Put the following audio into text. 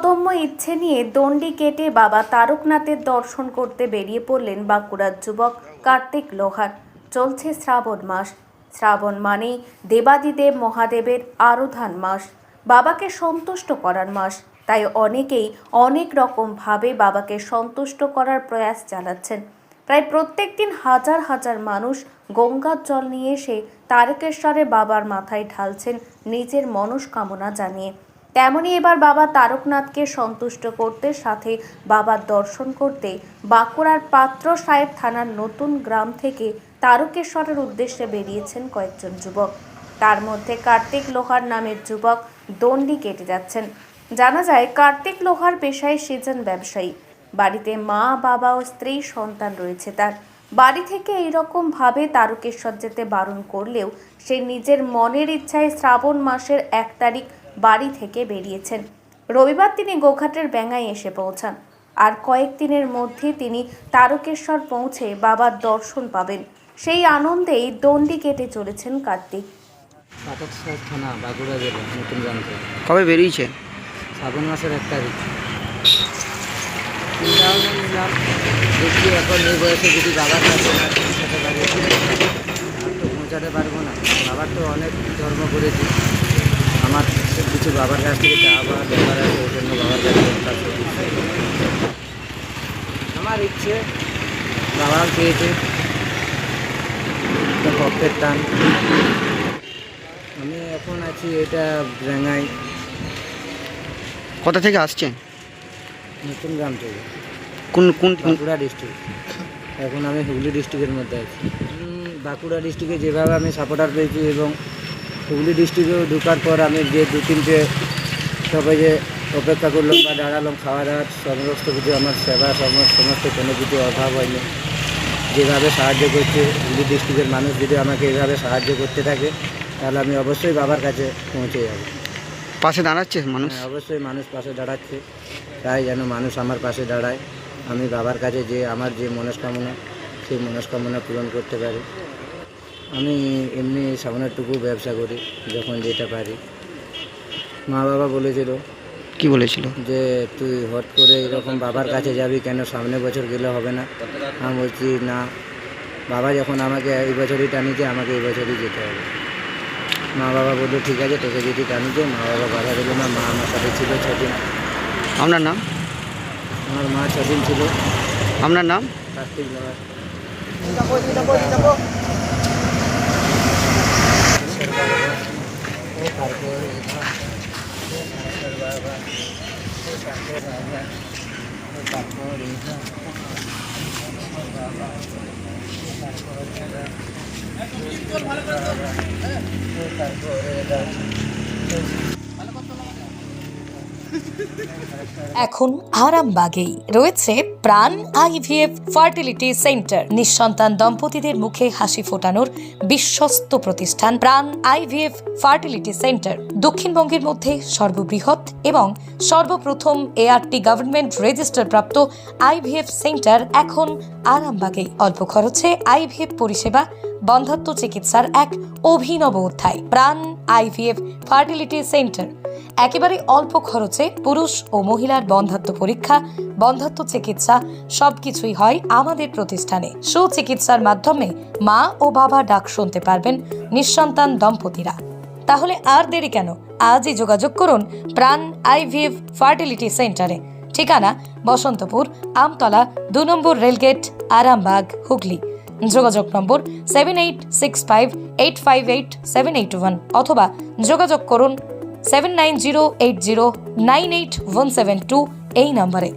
অদম্য ইচ্ছে নিয়ে দণ্ডি কেটে বাবা তারকনাথের দর্শন করতে বেরিয়ে পড়লেন বাঁকুড়ার যুবক কার্তিক লোহার। চলছে শ্রাবণ মাস। শ্রাবণ মানেই দেবাদিদেব মহাদেবের আরাধনার মাস, বাবাকে সন্তুষ্ট করার মাস। তাই অনেকেই অনেক রকমভাবে বাবাকে সন্তুষ্ট করার প্রয়াস চালাচ্ছেন। প্রায় প্রত্যেক দিন হাজার হাজার মানুষ গঙ্গার জল নিয়ে এসে তারকেশ্বরে বাবার মাথায় ঢালছেন নিজের মনস্কামনা জানিয়ে। তেমনি এবার বাবা তারকনাথকে সন্তুষ্ট করতে, সাথে বাবার দর্শন করতে বাঁকুড়ার পাত্র সাহেব থানার নতুন গ্রাম থেকে তারকেশ্বরের উদ্দেশ্যে বেরিয়েছেন কয়েকজন যুবক। তার মধ্যে কার্তিক লোহার নামের যুবক দণ্ডি কেটে যাচ্ছেন। জানা যায় কার্তিক লোহার পেশায় সিজন ব্যবসায়ী। বাড়িতে মা, বাবা ও স্ত্রী সন্তান রয়েছে তার। বাড়ি থেকে এইরকম ভাবে তারকেশ্বর যেতে বারণ করলেও সে নিজের মনের ইচ্ছায় শ্রাবণ মাসের 1 তারিখ বাড়ি থেকে বেরিয়েছেন। রবিবার তিনি গোঘাটের ব্যাঙ্গায় এসে পৌঁছান। আর কয়েকদিনের মধ্যে তিনি তারকেশ্বর পৌঁছে বাবার দর্শন পাবেন। সেই আনন্দেই দণ্ডি কেটে চলেছেন কার্তিক। পাথরসাহেব থানা, বাঁকুড়া জেলা, নতুন গ্রাম থেকে। কবে বেরিয়েছে? শ্রাবণ মাসের 1 তারিখ। চিন্তা ভাবনা নিলাম, দেখি এখন এই বয়সে যদি বাবার কাছে না পৌঁছাতে পারি, আর তো পৌঁছাতে পারবো না। বাবার তো অনেক ধর্ম করেছি, আমার কিছু বাবার কাছ থেকে চাওয়া ব্যাপার আছে, ওই জন্য বাবার কাছে আমার ইচ্ছে বাবাও চেয়েছে, ভক্তের টান। আমি এখন আছি এটা ব্যাঙ্গাই। কোথা থেকে আসছেন? নতুন গ্রাম থেকে। কোন বাঁকুড়া ডিস্ট্রিক্ট। এখন আমি হুগলি ডিস্ট্রিক্টের মধ্যে আছি। বাঁকুড়া ডিস্ট্রিক্টে যেভাবে আমি সাপোর্টার পেয়েছি এবং হুগলি ডিস্ট্রিক্টেও ঢোকার পর আমি যে 2-3টে সবাই যে অপেক্ষা করলাম বা দাঁড়ালাম, খাওয়া দাওয়ার সমস্ত কিছু, আমার সেবা সমস্ত কোনো কিছু অভাব হয়নি। যেভাবে সাহায্য করছে হুগলি ডিস্ট্রিক্টের মানুষ, যদি আমাকে এইভাবে সাহায্য করতে থাকে তাহলে আমি অবশ্যই বাবার কাছে পৌঁছে যাব। পাশে দাঁড়াচ্ছে মানুষ? হ্যাঁ, অবশ্যই মানুষ পাশে দাঁড়াচ্ছে। তাই যেন মানুষ আমার পাশে দাঁড়ায়, আমি বাবার কাছে যে আমার যে মনস্কামনা, সেই মনস্কামনা পূরণ করতে পারি। আমি এমনি সামনেরটুকু ব্যবসা করি যখন যেটা পারি। মা বাবা বলেছিল। কি বলেছিল? যে তুই হট করে এরকম বাবার কাছে যাবি কেন, সামনের বছর গেলে হবে না? আমি বলছি না, বাবা যখন আমাকে এই বছরই টানিয়েছে, আমাকে এই বছরই যেতে হবে। মা বাবা বললো ঠিক আছে, তোকে যদি টানিয়েছে। মা বাবা বাধা দিল না। মা আমার সাথে ছিল 6 দিন। আপনার নাম? আমার মা 6 দিন ছিল। আপনার নাম? কার্তিক লোহার। এখন আরামবাগেই রয়েছে প্রাণ আইভিএফ ফার্টিলিটি সেন্টার। নিঃসন্তান দম্পতিদের মুখে হাসি ফোটানোর বিশ্বস্ত প্রতিষ্ঠান প্রাণ আইভিএফ ফার্টিলিটি সেন্টার। দক্ষিণবঙ্গের মধ্যে সর্ববৃহৎ এবং সর্বপ্রথম এআরটি গভর্নমেন্ট রেজিস্টার প্রাপ্ত আইভিএফ সেন্টার এখন আরামবাগেই। অল্প খরচে আইভিএফ পরিষেবা, বন্ধ্যাত্ব চিকিৎসার এক অভিনব অধ্যায়। প্রাণ আইভিএফ ফার্টিলিটি সেন্টার একেবারে অল্প খরচে পুরুষ ও মহিলার বন্ধ্যাত্ব পরীক্ষা, বন্ধ্যাত্ব চিকিৎসা সবকিছুই হয় আমাদের প্রতিষ্ঠানে। সুচিকিৎসার মাধ্যমে মা ও বাবা ডাক শুনতে পারবেন নিঃসন্তান দম্পতিরা। তাহলে আর দেরি কেন? আজই যোগাযোগ করুন প্রাণ আইভিএফ ফার্টিলিটি সেন্টারে। ঠিকানা বসন্তপুর, আমতলা, 2 নম্বর রেলগেট, আরামবাগ, হুগলি। যোগাযোগ নম্বর 7865858781 অথবা যোগাযোগ করুন 7908098172 এই নম্বরে।